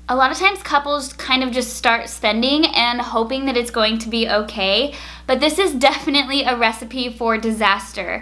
A lot of times couples kind of just start spending and hoping that it's going to be okay, but this is definitely a recipe for disaster.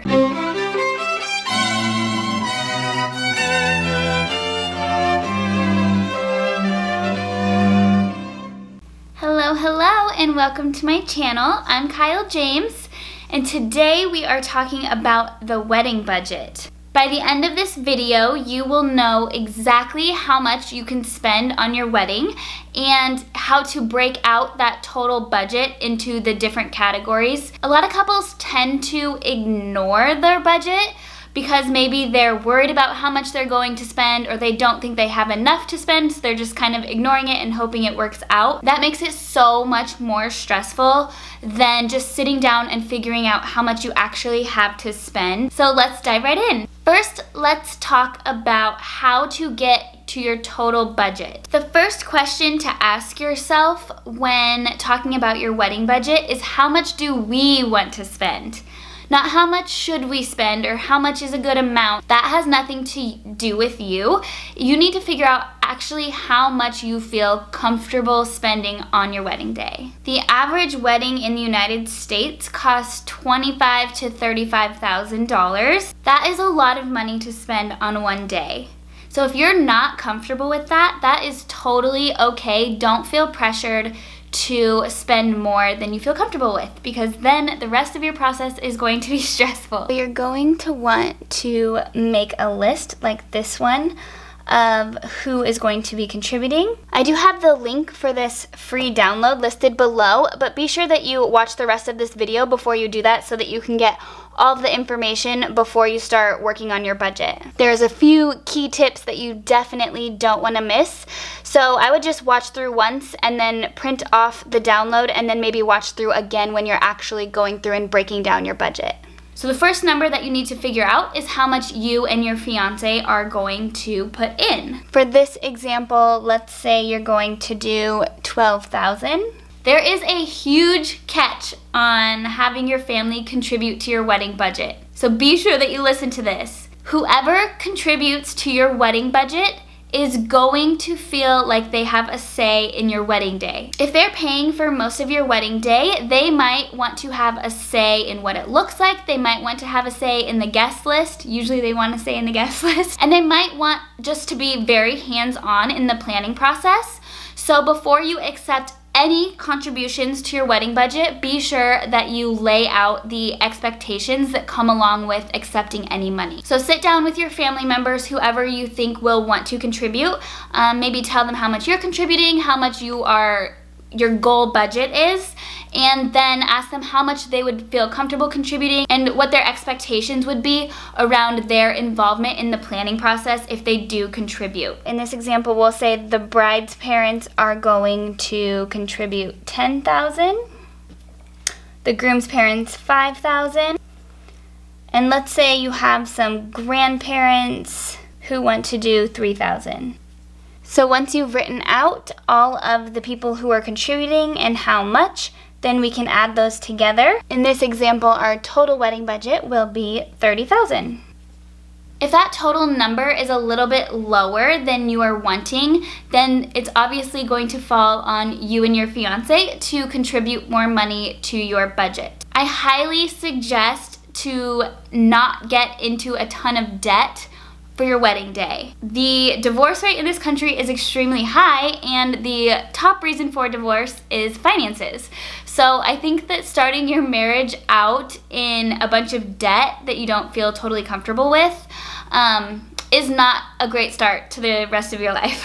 Hello, and welcome to my channel. I'm Kyle James, and today we are talking about the wedding budget. By the end of this video, you will know exactly how much you can spend on your wedding and how to break out that total budget into the different categories. A lot of couples tend to ignore their budget because maybe they're worried about how much they're going to spend, or they don't think they have enough to spend, so they're just kind of ignoring it and hoping it works out. That makes it so much more stressful than just sitting down and figuring out how much you actually have to spend. So let's dive right in. First, let's talk about how to get to your total budget. The first question to ask yourself when talking about your wedding budget is, how much do we want to spend? Not how much should we spend or how much is a good amount. That has nothing to do with you. You need to figure out actually how much you feel comfortable spending on your wedding day. The average wedding in the United States costs $25,000 to $35,000. That is a lot of money to spend on one day. So if you're not comfortable with that, that is totally okay. Don't feel pressured to spend more than you feel comfortable with, because then the rest of your process is going to be stressful. You're going to want to make a list like this one of who is going to be contributing. I do have the link for this free download listed below, but be sure that you watch the rest of this video before you do that so that you can get all of the information before you start working on your budget. There's a few key tips that you definitely don't want to miss. So I would just watch through once and then print off the download and then maybe watch through again when you're actually going through and breaking down your budget. So the first number that you need to figure out is how much you and your fiance are going to put in. For this example, let's say you're going to do $12,000. There is a huge catch on having your family contribute to your wedding budget. So be sure that you listen to this. Whoever contributes to your wedding budget is going to feel like they have a say in your wedding day. If they're paying for most of your wedding day, they might want to have a say in what it looks like. They might want to have a say in the guest list. Usually they want to say in the guest list. And they might want just to be very hands-on in the planning process. So before you accept any contributions to your wedding budget, be sure that you lay out the expectations that come along with accepting any money. So sit down with your family members, whoever you think will want to contribute. Maybe tell them how much you're contributing, how much your goal budget is, and then ask them how much they would feel comfortable contributing and what their expectations would be around their involvement in the planning process if they do contribute. In this example, we'll say the bride's parents are going to contribute $10,000, the groom's parents $5,000, and let's say you have some grandparents who want to do $3,000. So once you've written out all of the people who are contributing and how much, then we can add those together. In this example, our total wedding budget will be $30,000. If that total number is a little bit lower than you are wanting, then it's obviously going to fall on you and your fiance to contribute more money to your budget. I highly suggest to not get into a ton of debt for your wedding day. The divorce rate in this country is extremely high, and the top reason for divorce is finances. So I think that starting your marriage out in a bunch of debt that you don't feel totally comfortable with is not a great start to the rest of your life.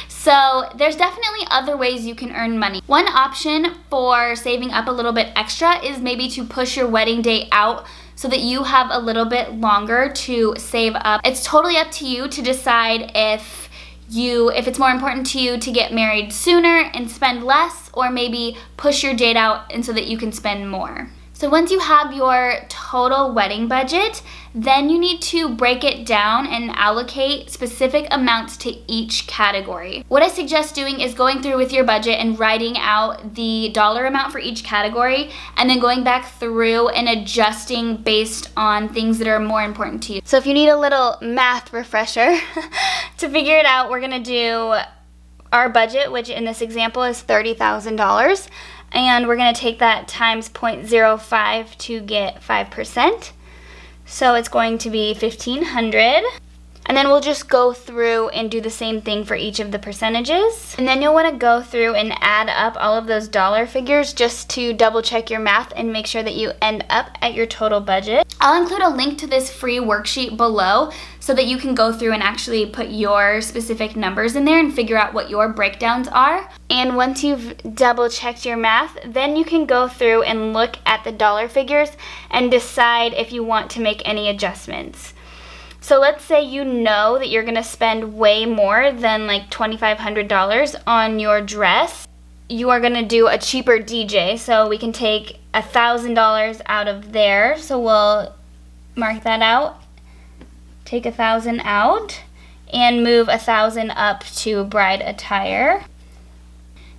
So there's definitely other ways you can earn money. One option for saving up a little bit extra is maybe to push your wedding day out so that you have a little bit longer to save up. It's totally up to you to decide if it's more important to you to get married sooner and spend less, or maybe push your date out and so that you can spend more. So once you have your total wedding budget, then you need to break it down and allocate specific amounts to each category. What I suggest doing is going through with your budget and writing out the dollar amount for each category, and then going back through and adjusting based on things that are more important to you. So if you need a little math refresher to figure it out, we're gonna do our budget, which in this example is $30,000, and we're going to take that times 0.05 to get 5%. So it's going to be $1,500. And then we'll just go through and do the same thing for each of the percentages. And then you'll want to go through and add up all of those dollar figures just to double check your math and make sure that you end up at your total budget. I'll include a link to this free worksheet below so that you can go through and actually put your specific numbers in there and figure out what your breakdowns are. And once you've double checked your math, then you can go through and look at the dollar figures and decide if you want to make any adjustments. So let's say you know that you're going to spend way more than like $2,500 on your dress. You are going to do a cheaper DJ, so we can take $1,000 out of there. So we'll mark that out, take $1,000 out, and move $1,000 up to bride attire.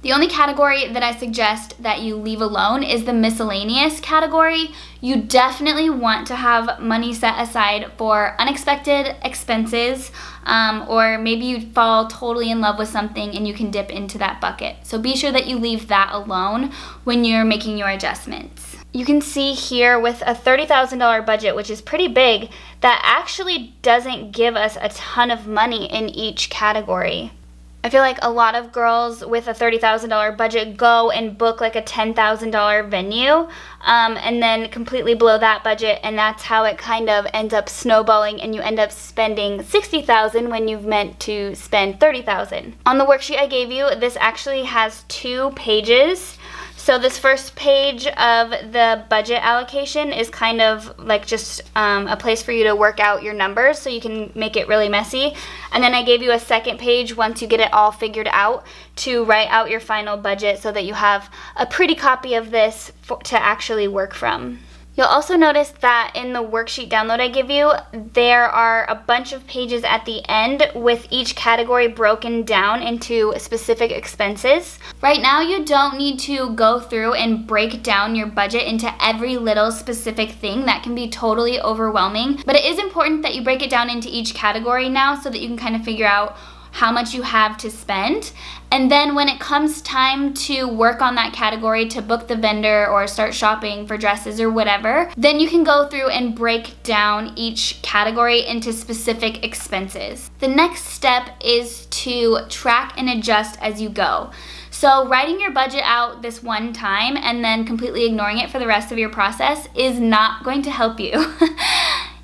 The only category that I suggest that you leave alone is the miscellaneous category. You definitely want to have money set aside for unexpected expenses, or maybe you fall totally in love with something and you can dip into that bucket. So be sure that you leave that alone when you're making your adjustments. You can see here with a $30,000 budget, which is pretty big, that actually doesn't give us a ton of money in each category. I feel like a lot of girls with a $30,000 budget go and book like a $10,000 venue and then completely blow that budget, and that's how it kind of ends up snowballing and you end up spending $60,000 when you've meant to spend $30,000. On the worksheet I gave you, this actually has 2 pages. So this first page of the budget allocation is kind of like just a place for you to work out your numbers so you can make it really messy. And then I gave you a second page once you get it all figured out to write out your final budget so that you have a pretty copy of this to actually work from. You'll also notice that in the worksheet download I give you, there are a bunch of pages at the end with each category broken down into specific expenses. Right now, you don't need to go through and break down your budget into every little specific thing. That can be totally overwhelming, but it is important that you break it down into each category now so that you can kind of figure out how much you have to spend. And then when it comes time to work on that category to book the vendor or start shopping for dresses or whatever, then you can go through and break down each category into specific expenses. The next step is to track and adjust as you go. So writing your budget out this one time and then completely ignoring it for the rest of your process is not going to help you.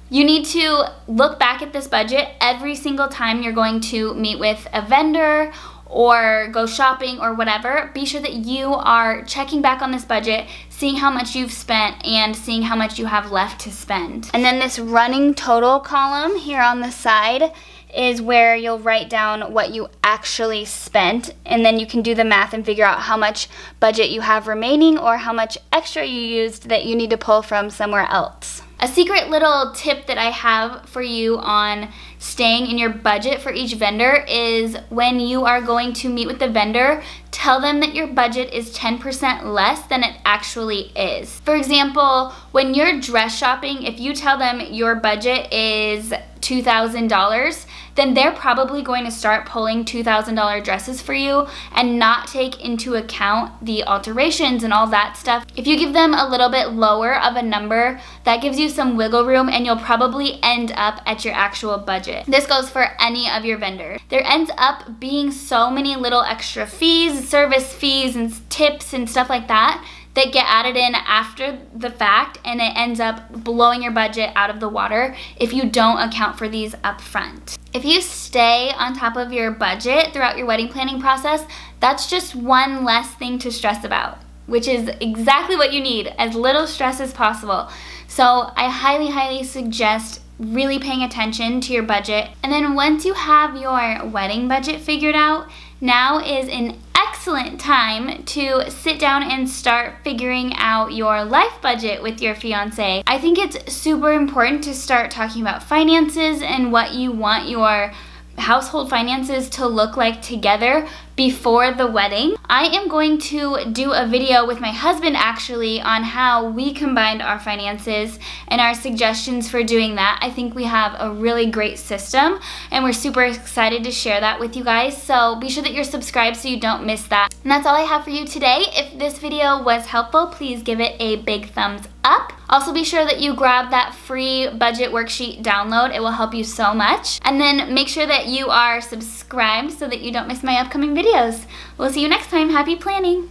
You need to look back at this budget every single time you're going to meet with a vendor or go shopping or whatever. Be sure that you are checking back on this budget, seeing how much you've spent and seeing how much you have left to spend. And then this running total column here on the side is where you'll write down what you actually spent, and then you can do the math and figure out how much budget you have remaining or how much extra you used that you need to pull from somewhere else. A secret little tip that I have for you on staying in your budget for each vendor is when you are going to meet with the vendor, tell them that your budget is 10% less than it actually is. For example, when you're dress shopping, if you tell them your budget is $2,000, then they're probably going to start pulling $2,000 dresses for you and not take into account the alterations and all that stuff. If you give them a little bit lower of a number, that gives you some wiggle room and you'll probably end up at your actual budget. This goes for any of your vendors. There ends up being so many little extra fees, service fees and tips and stuff like that that get added in after the fact, and it ends up blowing your budget out of the water if you don't account for these up front. If you stay on top of your budget throughout your wedding planning process, that's just one less thing to stress about, which is exactly what you need, as little stress as possible. So I highly, highly suggest really paying attention to your budget. And then once you have your wedding budget figured out, now is an excellent time to sit down and start figuring out your life budget with your fiance. I think it's super important to start talking about finances and what you want your household finances to look like together before the wedding. I am going to do a video with my husband actually on how we combined our finances and our suggestions for doing that. I think we have a really great system and we're super excited to share that with you guys. So be sure that you're subscribed so you don't miss that. And that's all I have for you today. If this video was helpful, please give it a big thumbs up. Also be sure that you grab that free budget worksheet download. It will help you so much. And then make sure that you are subscribed so that you don't miss my upcoming videos. We'll see you next time. Happy planning!